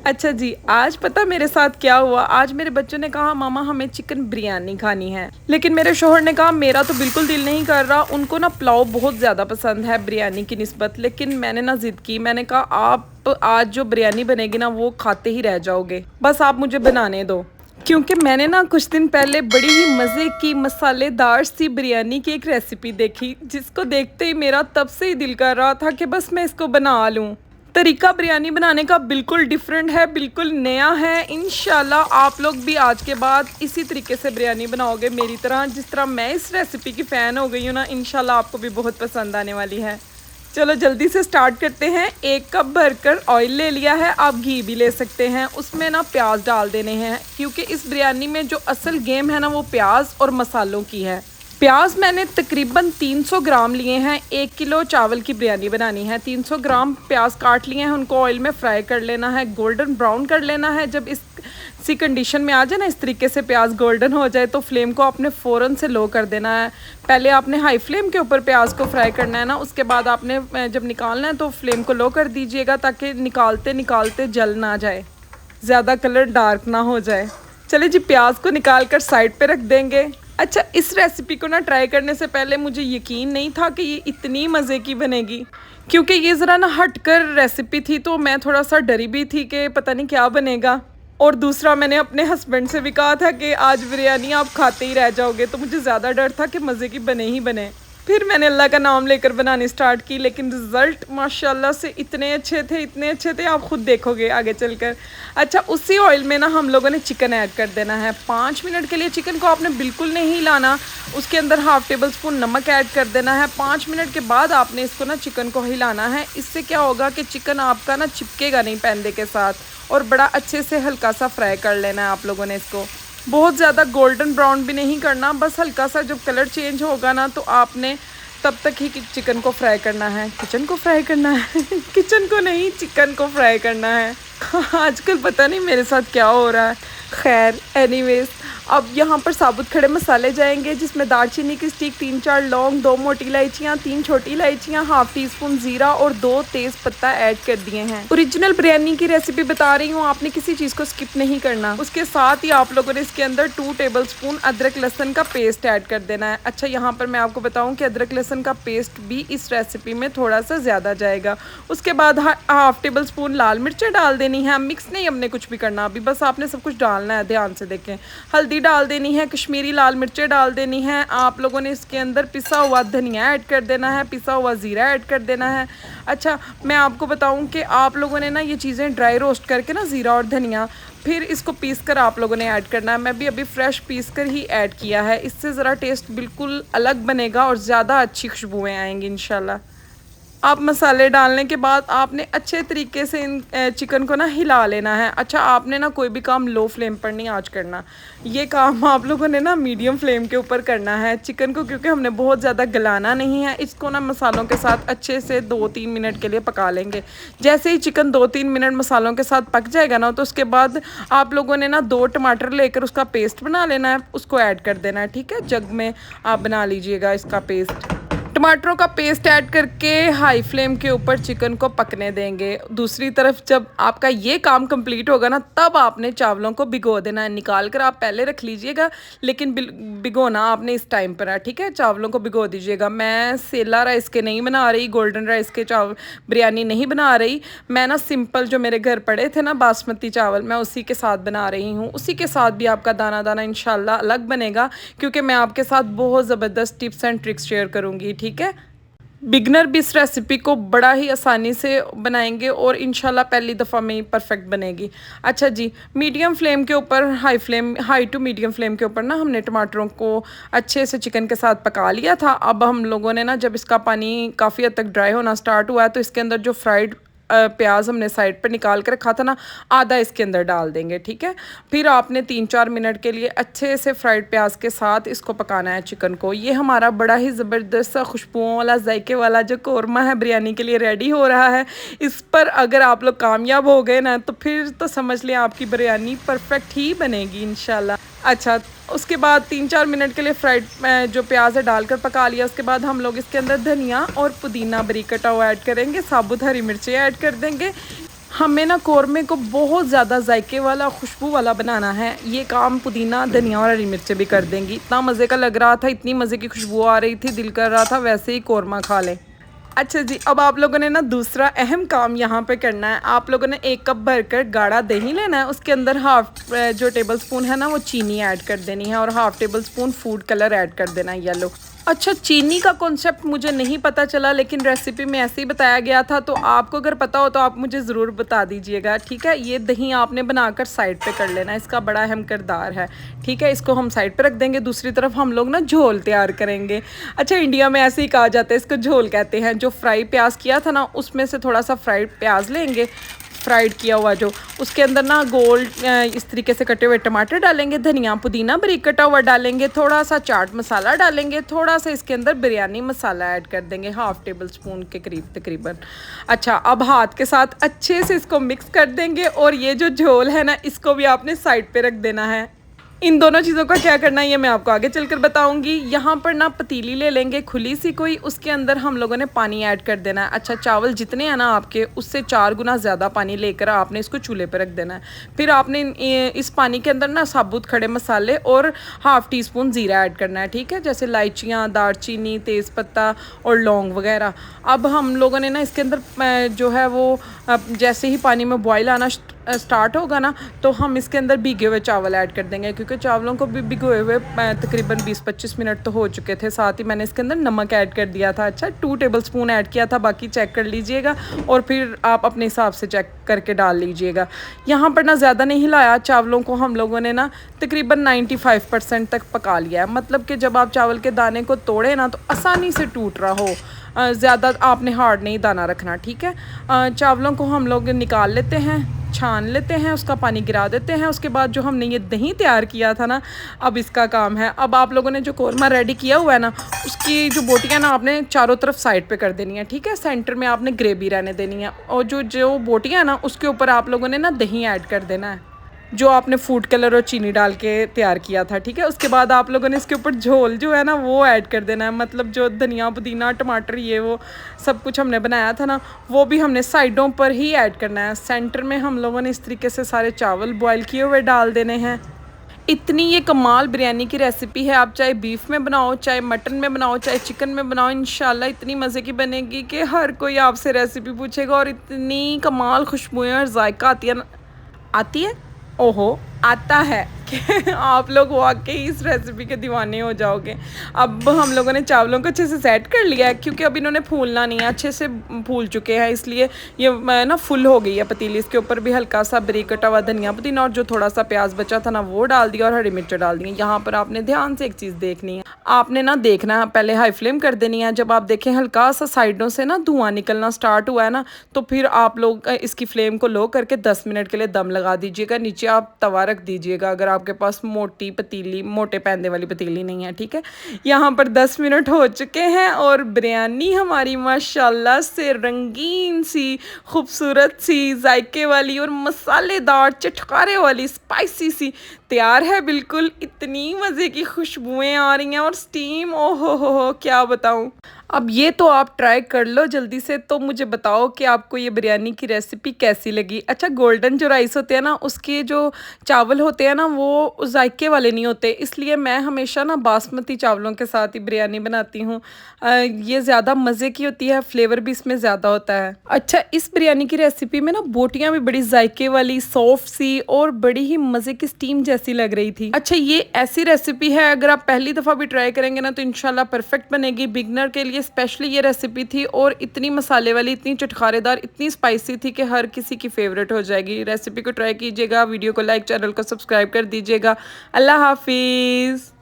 अच्छा जी, आज पता मेरे साथ क्या हुआ। आज मेरे बच्चों ने कहा मामा हमें चिकन बिरयानी खानी है, लेकिन मेरे शोहर ने कहा मेरा तो बिल्कुल दिल नहीं कर रहा। उनको ना पुलाव बहुत ज़्यादा पसंद है बिरयानी की निस्बत। लेकिन मैंने ना ज़िद की, मैंने कहा आप आज जो बिरयानी बनेगी ना वो खाते ही रह जाओगे, बस आप मुझे बनाने दो। क्योंकि मैंने ना कुछ दिन पहले बड़ी ही मज़े की मसालेदार सी बिरयानी की एक रेसिपी देखी, जिसको देखते ही मेरा तब से ही दिल कर रहा था कि बस मैं इसको बना लूँ। तरीका बिरयानी बनाने का बिल्कुल डिफरेंट है, बिल्कुल नया है। इंशाल्लाह आप लोग भी आज के बाद इसी तरीके से बिरयानी बनाओगे मेरी तरह, जिस तरह मैं इस रेसिपी की फ़ैन हो गई हूँ ना। इंशाल्लाह आपको भी बहुत पसंद आने वाली है। चलो जल्दी से स्टार्ट करते हैं। 1 कप भरकर ऑयल ले लिया है, आप घी भी ले सकते हैं। उसमें ना प्याज डाल देने हैं, क्योंकि इस बिरयानी में जो असल गेम है ना वो प्याज और मसालों की है। प्याज मैंने तकरीबन 300 ग्राम लिए हैं। 1 किलो चावल की बिरयानी बनानी है। 300 ग्राम प्याज काट लिए हैं, उनको ऑयल में फ्राई कर लेना है, गोल्डन ब्राउन कर लेना है। जब इसी कंडीशन में आ जाए ना, इस तरीके से प्याज गोल्डन हो जाए, तो फ्लेम को आपने फ़ौरन से लो कर देना है। पहले आपने हाई फ्लेम के ऊपर प्याज को फ्राई करना है ना, उसके बाद आपने जब निकालना है तो फ्लेम को लो कर दीजिएगा, ताकि निकालते निकालते जल ना जाए, ज़्यादा कलर डार्क ना हो जाए। चलिए जी, प्याज को निकाल कर साइड पे रख देंगे। अच्छा, इस रेसिपी को ना ट्राई करने से पहले मुझे यकीन नहीं था कि ये इतनी मज़े की बनेगी, क्योंकि ये ज़रा ना हटकर रेसिपी थी, तो मैं थोड़ा सा डरी भी थी कि पता नहीं क्या बनेगा। और दूसरा, मैंने अपने हस्बैंड से भी कहा था कि आज बिरयानी आप खाते ही रह जाओगे, तो मुझे ज़्यादा डर था कि मज़े की बने ही बने। फिर मैंने अल्लाह का नाम लेकर बनानी स्टार्ट की, लेकिन रिज़ल्ट माशाल्लाह से इतने अच्छे थे, इतने अच्छे थे, आप खुद देखोगे आगे चलकर। अच्छा, उसी ऑयल में ना हम लोगों ने चिकन ऐड कर देना है। 5 मिनट के लिए चिकन को आपने बिल्कुल नहीं हिलाना। उसके अंदर हाफ़ टेबल स्पून नमक ऐड कर देना है। 5 मिनट के बाद आपने इसको ना चिकन को हिलाना है। इससे क्या होगा कि चिकन आपका ना चिपकेगा नहीं पैंदे के साथ, और बड़ा अच्छे से हल्का सा फ्राई कर लेना है आप लोगों ने इसको। बहुत ज़्यादा गोल्डन ब्राउन भी नहीं करना, बस हल्का सा जब कलर चेंज होगा ना, तो आपने तब तक ही चिकन को फ्राई करना है। किचन को फ्राई करना है किचन को नहीं, चिकन को फ्राई करना है। आजकल पता नहीं मेरे साथ क्या हो रहा है। खैर एनीवेज, अब यहाँ पर साबुत खड़े मसाले जाएंगे, जिसमें दालचीनी की स्टिक, 3-4 लौंग, 2 मोटी इलायचियाँ, 3 छोटी इलायचियाँ, हाफ़ टी स्पून ज़ीरा और 2 तेज़ पत्ता ऐड कर दिए हैं। ओरिजिनल बिरयानी की रेसिपी बता रही हूँ, आपने किसी चीज़ को स्किप नहीं करना। उसके साथ ही आप लोगों ने इसके अंदर 2 टेबल स्पून अदरक लहसुन का पेस्ट ऐड कर देना है। अच्छा, यहाँ पर मैं आपको बताऊँ कि अदरक लहसुन का पेस्ट भी इस रेसिपी में थोड़ा सा ज़्यादा जाएगा। उसके बाद हाफ़ टेबल स्पून लाल मिर्चें डाल देनी है। मिक्स नहीं हमने कुछ भी करना अभी, बस आपने सब कुछ डालना है, ध्यान से देखें। हल्दी डाल देनी है, कश्मीरी लाल मिर्चें डाल देनी है। आप लोगों ने इसके अंदर पिसा हुआ धनिया ऐड कर देना है, पिसा हुआ ज़ीरा ऐड कर देना है। अच्छा, मैं आपको बताऊं कि आप लोगों ने ना ये चीज़ें ड्राई रोस्ट करके ना, ज़ीरा और धनिया, फिर इसको पीस कर आप लोगों ने ऐड करना है। मैं भी अभी फ्रेश पीस कर ही ऐड किया है। इससे ज़रा टेस्ट बिल्कुल अलग बनेगा और ज़्यादा अच्छी खुशबुएँ आएंगी इंशाल्लाह। आप मसाले डालने के बाद आपने अच्छे तरीके से इन चिकन को ना हिला लेना है। अच्छा, आपने ना कोई भी काम लो फ्लेम पर नहीं आज करना, ये काम आप लोगों ने ना मीडियम फ्लेम के ऊपर करना है चिकन को, क्योंकि हमने बहुत ज़्यादा गलाना नहीं है। इसको ना मसालों के साथ अच्छे से 2-3 मिनट के लिए पका लेंगे। जैसे ही चिकन 2-3 मिनट मसालों के साथ पक जाएगा ना, तो उसके बाद आप लोगों ने ना 2 टमाटर लेकर उसका पेस्ट बना लेना है, उसको ऐड कर देना है। ठीक है, जग में आप बना लीजिएगा इसका पेस्ट। टमाटरों का पेस्ट ऐड करके हाई फ्लेम के ऊपर चिकन को पकने देंगे। दूसरी तरफ जब आपका ये काम कंप्लीट होगा ना, तब आपने चावलों को भिगो देना है। निकाल कर आप पहले रख लीजिएगा, लेकिन भिगोना आपने इस टाइम पर है। ठीक है, चावलों को भिगो दीजिएगा। मैं सेला राइस के नहीं बना रही, गोल्डन राइस के चावल बिरयानी नहीं बना रही। मैं ना सिंपल जो मेरे घर पड़े थे ना बासमती चावल, मैं उसी के साथ बना रही हूँ। उसी के साथ भी आपका दाना दाना इंशाल्लाह अलग बनेगा, क्योंकि मैं आपके साथ बहुत ज़बरदस्त टिप्स एंड ट्रिक्स शेयर करूँगी। ठीक है, बिगनर भी इस रेसिपी को बड़ा ही आसानी से बनाएंगे और इंशाल्लाह पहली दफ़ा में ही परफेक्ट बनेगी। अच्छा जी, मीडियम फ्लेम के ऊपर हाई टू मीडियम फ्लेम के ऊपर ना हमने टमाटरों को अच्छे से चिकन के साथ पका लिया था। अब हम लोगों ने ना, जब इसका पानी काफ़ी हद तक ड्राई होना स्टार्ट हुआ है, तो इसके अंदर जो फ्राइड प्याज हमने साइड पर निकाल कर रखा था ना, आधा इसके अंदर डाल देंगे। ठीक है, फिर आपने 3-4 मिनट के लिए अच्छे से फ्राइड प्याज के साथ इसको पकाना है चिकन को। ये हमारा बड़ा ही ज़बरदस्त सा खुशबुओं वाला, जायके वाला जो कौरमा है बिरयानी के लिए रेडी हो रहा है। इस पर अगर आप लोग कामयाब हो गए ना, तो फिर तो समझ लें आपकी बिरयानी परफेक्ट ही बनेगी इंशाल्लाह। अच्छा, उसके बाद 3-4 मिनट के लिए फ्राइड जो प्याज है डालकर पका लिया। उसके बाद हम लोग इसके अंदर धनिया और पुदीना बारीक कटा हुआ ऐड करेंगे, साबुत हरी मिर्चें ऐड कर देंगे। हमें ना कौरमे को बहुत ज़्यादा जायके वाला खुशबू वाला बनाना है। ये काम पुदीना धनिया और हरी मिर्चें भी कर देंगी। इतना मज़े का लग रहा था, इतनी मज़े की खुशबू आ रही थी, दिल कर रहा था वैसे ही कौरमा खा लें। अच्छा जी, अब आप लोगों ने ना दूसरा अहम काम यहाँ पे करना है। आप लोगों ने 1 कप भरकर गाढ़ा दही लेना है, उसके अंदर हाफ जो टेबल स्पून है ना वो चीनी ऐड कर देनी है और half table spoon food colour add कर देना है येलो। अच्छा, चीनी का कॉन्सेप्ट मुझे नहीं पता चला, लेकिन रेसिपी में ऐसे ही बताया गया था, तो आपको अगर पता हो तो आप मुझे ज़रूर बता दीजिएगा, ठीक है। ये दही आपने बनाकर साइड पे कर लेना है, इसका बड़ा अहम किरदार है, ठीक है। इसको हम साइड पे रख देंगे। दूसरी तरफ हम लोग ना झोल तैयार करेंगे। अच्छा, इंडिया में ऐसे ही कहा जाता है, इसको झोल कहते हैं। जो फ्राई प्याज किया था ना, उसमें से थोड़ा सा फ्राइड प्याज लेंगे, फ्राइड किया हुआ जो, उसके अंदर ना गोल्ड इस तरीके से कटे हुए टमाटर डालेंगे, धनिया पुदीना बारीक कटा हुआ डालेंगे, थोड़ा सा चाट मसाला डालेंगे, थोड़ा सा इसके अंदर बिरयानी मसाला ऐड कर देंगे, हाफ टेबल स्पून के करीब तकरीबन। अच्छा, अब हाथ के साथ अच्छे से इसको मिक्स कर देंगे और ये जो झोल है ना, इसको भी आपने साइड पे रख देना है। इन दोनों चीज़ों का क्या करना है ये मैं आपको आगे चलकर बताऊंगी। यहाँ पर ना पतीली ले लेंगे खुली सी कोई, उसके अंदर हम लोगों ने पानी ऐड कर देना है। अच्छा, चावल जितने हैं ना आपके, उससे 4 गुना ज़्यादा पानी लेकर आपने इसको चूल्हे पर रख देना है। फिर आपने इस पानी के अंदर ना साबुत खड़े मसाले और हाफ़ टी स्पून ज़ीरा ऐड करना है, ठीक है, जैसे इलायचियाँ, दालचीनी, तेज़पत्ता और लौंग वगैरह। अब हम लोगों ने ना इसके अंदर जो है वो जैसे ही पानी में बॉयल आना स्टार्ट होगा ना, तो हम इसके अंदर भीगे हुए चावल ऐड कर देंगे, क्योंकि चावलों को भी भिगोए हुए तकरीबन 20-25 मिनट तो हो चुके थे। साथ ही मैंने इसके अंदर नमक ऐड कर दिया था। अच्छा, 2 टेबल स्पून ऐड किया था, बाकी चेक कर लीजिएगा और फिर आप अपने हिसाब से चेक करके डाल लीजिएगा। यहाँ पर ना ज़्यादा नहीं हिलाया, चावलों को हम लोगों ने ना तकरीबन 95% तक पका लिया है। मतलब कि जब आप चावल के दाने को तोड़े ना तो आसानी से टूट रहा हो, ज़्यादा आपने हार्ड नहीं दाना रखना, ठीक है। चावलों को हम लोग निकाल लेते हैं, छान लेते हैं, उसका पानी गिरा देते हैं। उसके बाद जो हमने ये दही तैयार किया था ना, अब इसका काम है। अब आप लोगों ने जो कौरमा रेडी किया हुआ है ना, उसकी जो बोटियाँ ना आपने चारों तरफ साइड पे कर देनी है, ठीक है। सेंटर में आपने ग्रेवी रहने देनी है और जो जो बोटियाँ ना उसके ऊपर आप लोगों ने ना दही ऐड कर देना है, जो आपने फूड कलर और चीनी डाल के तैयार किया था, ठीक है। उसके बाद आप लोगों ने इसके ऊपर झोल जो है ना वो ऐड कर देना है। मतलब जो धनिया पुदीना टमाटर ये वो सब कुछ हमने बनाया था ना, वो भी हमने साइडों पर ही ऐड करना है। सेंटर में हम लोगों ने इस तरीके से सारे चावल बॉयल किए हुए डाल देने हैं। इतनी ये कमाल बिरयानी की रेसिपी है, आप चाहे बीफ में बनाओ, चाहे मटन में बनाओ, चाहे चिकन में बनाओ, इंशाल्लाह इतनी मज़े की बनेगी कि हर कोई आपसे रेसिपी पूछेगा। और इतनी कमाल खुशबुएं और जायका आती है, ओहो, आता है कि आप लोग वाकई इस रेसिपी के दीवाने हो जाओगे। अब हम लोगों ने चावलों को अच्छे से सेट कर लिया है, क्योंकि अब इन्होंने फूलना नहीं है, अच्छे से फूल चुके हैं, इसलिए ये ना फुल हो गई है पतीली। इसके ऊपर भी हल्का सा बारीक कटा हुआ धनिया पुदीना और जो थोड़ा सा प्याज बचा था ना वो डाल दिया और हरी मिर्च डाल दी। यहाँ पर आपने ध्यान से एक चीज़ देखनी है, आपने ना देखना है, पहले हाई फ्लेम कर देनी है। जब आप देखें हल्का सा साइडों से ना धुआं निकलना स्टार्ट हुआ है ना, तो फिर आप लोग इसकी फ्लेम को लो करके 10 मिनट के लिए दम लगा दीजिएगा। नीचे आप तवा रख दीजिएगा अगर आपके पास मोटी पतीली, मोटे पैंदे वाली पतीली नहीं है, ठीक है। यहाँ पर 10 मिनट हो चुके हैं और बिरयानी हमारी माशाल्लाह से रंगीन सी, खूबसूरत सी, जायके वाली और मसालेदार चटकारे वाली स्पाइसी सी तैयार है बिल्कुल। इतनी मज़े की खुशबुएं आ रही हैं और स्टीम, ओहो हो क्या बताऊँ। अब ये तो आप ट्राई कर लो जल्दी से, तो मुझे बताओ कि आपको ये बिरयानी की रेसिपी कैसी लगी। अच्छा, गोल्डन जो राइस होते हैं ना, उसके जो चावल होते हैं ना वो जायके वाले नहीं होते, इसलिए मैं हमेशा ना बासमती चावलों के साथ ही बिरयानी बनाती हूँ। ये ज़्यादा मज़े की होती है, फ्लेवर भी इसमें ज़्यादा होता है। अच्छा, इस बिरयानी की रेसिपी में ना बोटियाँ भी बड़ी जायके वाली, सॉफ्ट सी और बड़ी ही मज़े की स्टीम जैसी लग रही थी। अच्छा, ये ऐसी रेसिपी है अगर आप पहली दफ़ा भी ट्राई करेंगे ना तो इंशाल्लाह परफेक्ट बनेगी। बिगनर के लिए स्पेशली ये रेसिपी थी और इतनी मसाले वाली, इतनी चटखारेदार, इतनी स्पाइसी थी कि हर किसी की फेवरेट हो जाएगी। रेसिपी को ट्राई कीजिएगा, वीडियो को लाइक, चैनल को सब्सक्राइब कर दीजिएगा। अल्लाह हाफिज़।